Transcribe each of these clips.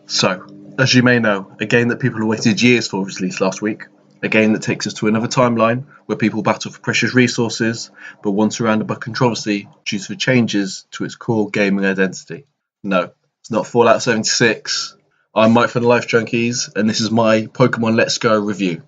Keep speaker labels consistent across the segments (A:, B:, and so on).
A: So, as you may know, a game that people have waited years for was released last week. A game that takes us to another timeline where people battle for precious resources, but one surrounded by controversy due to the changes to its core gaming identity. No, it's not Fallout 76. I'm Mike from the Life Junkies, and this is my Pokemon Let's Go review.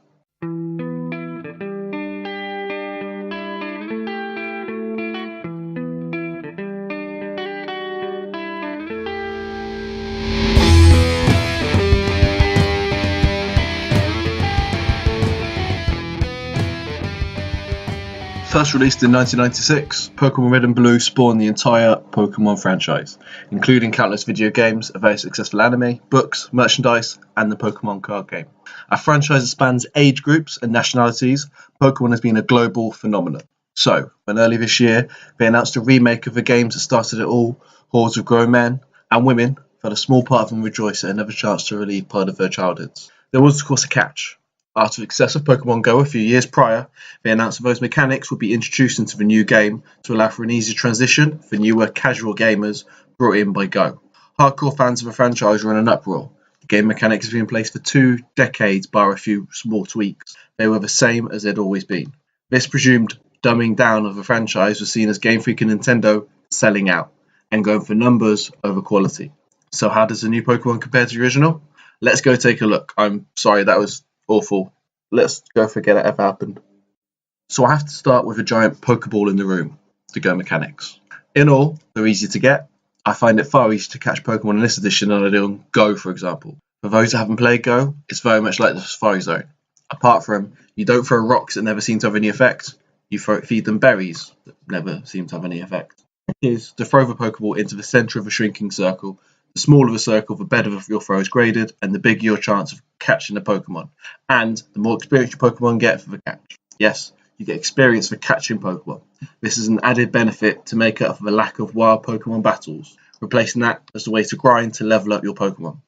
A: First released in 1996, Pokemon Red and Blue spawned the entire Pokemon franchise, including countless video games, a very successful anime, books, merchandise, and the Pokemon card game. A franchise that spans age groups and nationalities, Pokemon has been a global phenomenon. So, when early this year they announced a remake of the games that started it all, hordes of grown men and women felt a small part of them rejoice at another chance to relive part of their childhoods. There was, of course, a catch. After the success of Pokemon Go a few years prior, they announced that those mechanics would be introduced into the new game to allow for an easy transition for newer casual gamers brought in by Go. Hardcore fans of the franchise were in an uproar. The game mechanics have been in place for 2 decades bar a few small tweaks. They were the same as they'd always been. This presumed dumbing down of the franchise was seen as Game Freak and Nintendo selling out and going for numbers over quality. So how does the new Pokemon compare to the original? Let's go take a look. I'm sorry, that was awful. Let's go forget it ever happened. So I have to start with a giant Pokeball in the room, the Go mechanics. In all, they're easy to get. I find it far easier to catch Pokemon in this edition than I do on Go, for example. For those that haven't played Go, it's very much like the Safari Zone. Apart from, you don't throw rocks that never seem to have any effect, you feed them berries that never seem to have any effect. It is to throw the Pokeball into the centre of a shrinking circle. The smaller the circle, the better your throw is graded, and the bigger your chance of catching a Pokemon. And the more experience your Pokemon get for the catch. Yes, you get experience for catching Pokemon. This is an added benefit to make up for the lack of wild Pokemon battles, replacing that as a way to grind to level up your Pokemon.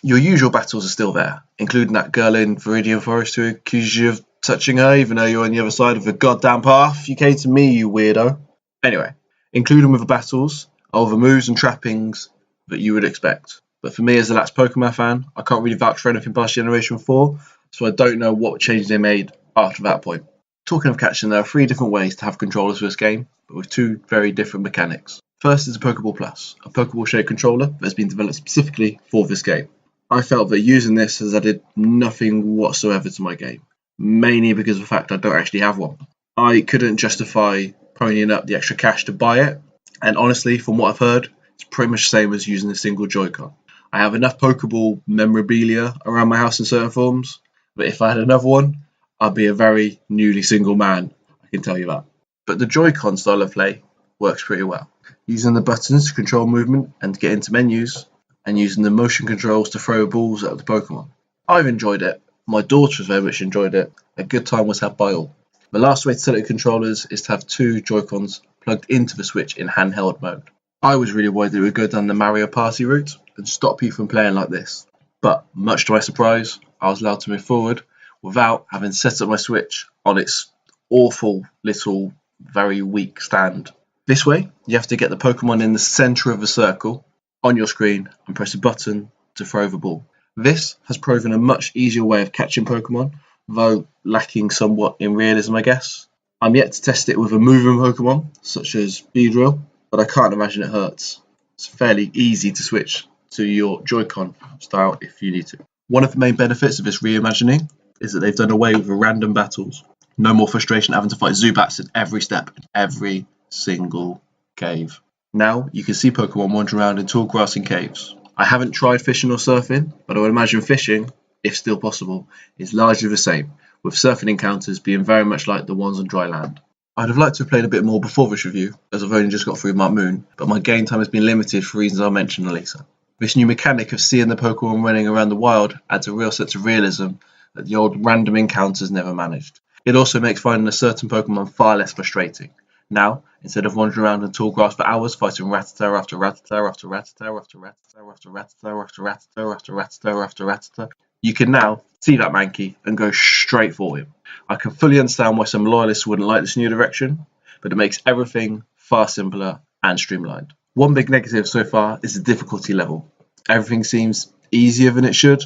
A: Your usual battles are still there, including that girl in Viridian Forest who accuses you of touching her even though you're on the other side of the goddamn path. You came to me, you weirdo. Anyway, including with the battles are all the moves and trappings that you would expect. But for me as a lapsed Pokemon fan, I can't really vouch for anything past Generation 4, so I don't know what changes they made after that point. Talking of catching, there are 3 different ways to have controllers for this game, but with 2 very different mechanics. First is a Pokeball Plus, a Pokeball-shaped controller that has been developed specifically for this game. I felt that using this has added nothing whatsoever to my game, mainly because of the fact I don't actually have one. I couldn't justify ponying up the extra cash to buy it, and honestly, from what I've heard, it's pretty much the same as using a single Joy-Con. I have enough Pokeball memorabilia around my house in certain forms, but if I had another one, I'd be a very newly single man, I can tell you that. But the Joy-Con style of play works pretty well. Using the buttons to control movement and to get into menus, and using the motion controls to throw balls at the Pokemon. I've enjoyed it. My daughter has very much enjoyed it. A good time was had by all. The last way to set up controllers is to have 2 Joy-Cons plugged into the Switch in handheld mode. I was really worried that it would go down the Mario Party route and stop you from playing like this. But, much to my surprise, I was allowed to move forward without having set up my Switch on its awful little, very weak stand. This way, you have to get the Pokemon in the centre of the circle on your screen and press a button to throw the ball. This has proven a much easier way of catching Pokemon, though lacking somewhat in realism, I guess. I'm yet to test it with a moving Pokemon, such as Beedrill, but I can't imagine it hurts. It's fairly easy to switch to your Joy-Con style if you need to. One of the main benefits of this reimagining is that they've done away with the random battles. No more frustration having to fight Zubats at every step, in every single cave. Now you can see Pokemon wandering around in tall grass in caves. I haven't tried fishing or surfing, but I would imagine fishing, if still possible, is largely the same, with surfing encounters being very much like the ones on dry land. I'd have liked to have played a bit more before this review, as I've only just got through Mark Moon, but my game time has been limited for reasons I'll mention later. This new mechanic of seeing the Pokemon running around the wild adds a real sense of realism that the old random encounters never managed. It also makes finding a certain Pokemon far less frustrating. Now, instead of wandering around in tall grass for hours fighting Rattata after Rattata after Rattata after Rattata after Rattata after Rattata after Rattata after Rattata, you can now see that Mankey and go straight for him. I can fully understand why some loyalists wouldn't like this new direction, but it makes everything far simpler and streamlined. One big negative so far is the difficulty level. Everything seems easier than it should.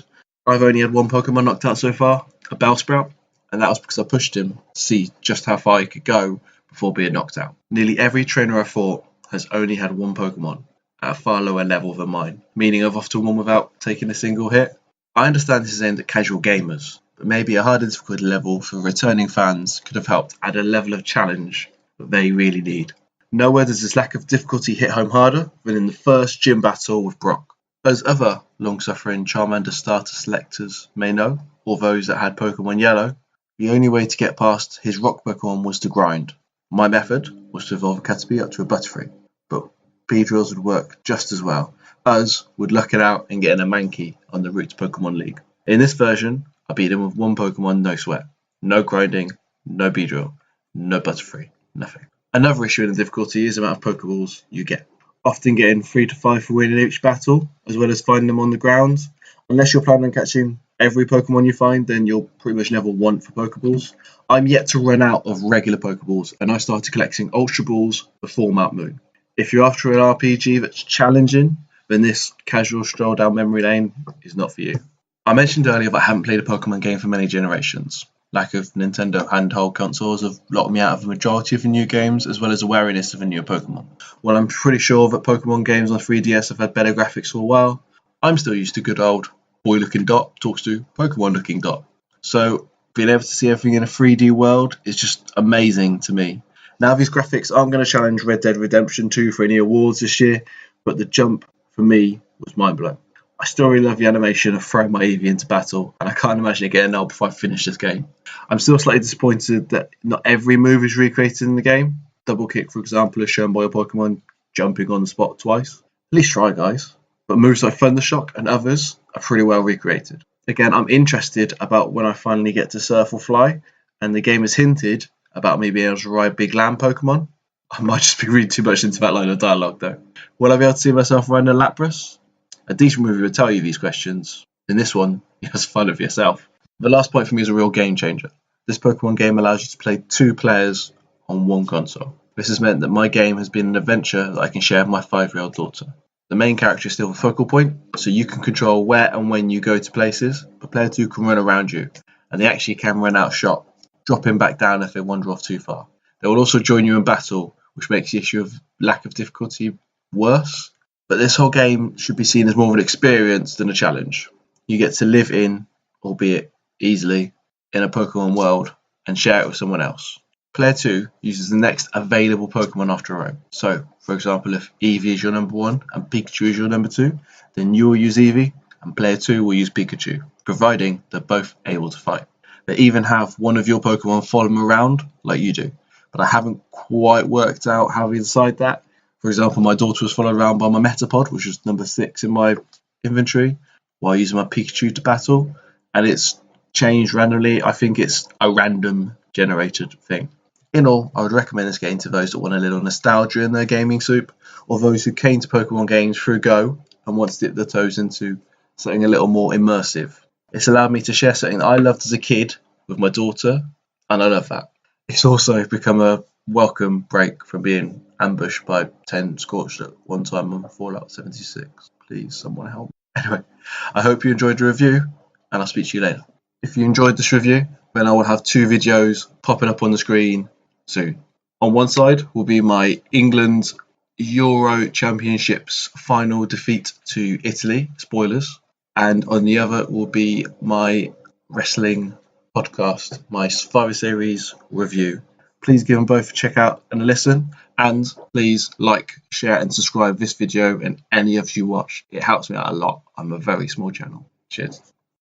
A: I've only had one Pokemon knocked out so far, a Bellsprout, and that was because I pushed him to see just how far he could go before being knocked out. Nearly every trainer I fought has only had one Pokemon at a far lower level than mine, meaning I've often won without taking a single hit. I understand this is aimed at casual gamers, but maybe a harder difficulty level for returning fans could have helped add a level of challenge that they really need. Nowhere does this lack of difficulty hit home harder than in the first gym battle with Brock. As other long-suffering Charmander starter selectors may know, or those that had Pokemon Yellow, the only way to get past his rock Pokemon was to grind. My method was to evolve a Caterpie up to a Butterfree, but Beedrills would work just as well, as would luck it out and getting a Mankey on the route to Pokemon League. In this version, I beat him with one Pokemon, no sweat. No grinding, no Beedrill, no Butterfree, nothing. Another issue in the difficulty is the amount of Pokeballs you get. Often getting 3 to 5 for winning each battle, as well as finding them on the ground. Unless you're planning on catching every Pokemon you find, then you'll pretty much never want for Pokeballs. I'm yet to run out of regular Pokeballs, and I started collecting Ultra Balls before Mount Moon. If you're after an RPG that's challenging, then this casual stroll down memory lane is not for you. I mentioned earlier that I haven't played a Pokemon game for many generations. Lack of Nintendo handheld consoles have locked me out of the majority of the new games, as well as the wariness of the newer Pokemon. While I'm pretty sure that Pokemon games on 3DS have had better graphics for a while, I'm still used to good old boy-looking Dot talks to Pokemon-looking Dot. So being able to see everything in a 3D world is just amazing to me. Now these graphics aren't going to challenge Red Dead Redemption 2 for any awards this year, but the jump for me was mind-blowing. I still really love the animation of throwing my Eevee into battle, and I can't imagine it getting old before I finish this game. I'm still slightly disappointed that not every move is recreated in the game. Double kick, for example, is shown by a Pokemon jumping on the spot twice. At least try, guys. But moves like Thundershock and others are pretty well recreated. Again, I'm interested about when I finally get to Surf or Fly, and the game has hinted about me being able to ride big land Pokemon. I might just be reading too much into that line of dialogue, though. Will I be able to see myself riding a Lapras? A decent movie would tell you these questions. In this one, you have fun with yourself. The last point for me is a real game changer. This Pokemon game allows you to play 2 players on one console. This has meant that my game has been an adventure that I can share with my 5-year-old daughter. The main character is still the focal point, so you can control where and when you go to places, but player 2 can run around you, and they actually can run out shot, dropping back down if they wander off too far. They will also join you in battle, which makes the issue of lack of difficulty worse. But this whole game should be seen as more of an experience than a challenge. You get to live in, albeit easily, in a Pokemon world and share it with someone else. Player 2 uses the next available Pokemon after a roam. So, for example, if Eevee is your number 1 and Pikachu is your number 2, then you will use Eevee and player 2 will use Pikachu, providing they're both able to fight. They even have one of your Pokemon follow them around like you do, but I haven't quite worked out how we decide that. For example, my daughter was followed around by my Metapod, which was number 6 in my inventory, while using my Pikachu to battle, and it's changed randomly. I think it's a random generated thing. In all, I would recommend this game to those that want a little nostalgia in their gaming soup, or those who came to Pokemon games through Go and want to dip their toes into something a little more immersive. It's allowed me to share something that I loved as a kid with my daughter, and I love that. It's also become a welcome break from being ambushed by 10 Scorched at one time on Fallout 76. Please, someone help. Anyway, I hope you enjoyed the review, and I'll speak to you later. If you enjoyed this review, then I will have 2 videos popping up on the screen soon. On one side will be my England Euro Championships final defeat to Italy, spoilers, and on the other will be my wrestling podcast, my Survivor Series review. Please give them both a check out and a listen, and please like, share and subscribe this video and any of you watch. It helps me out a lot. I'm a very small channel. Cheers.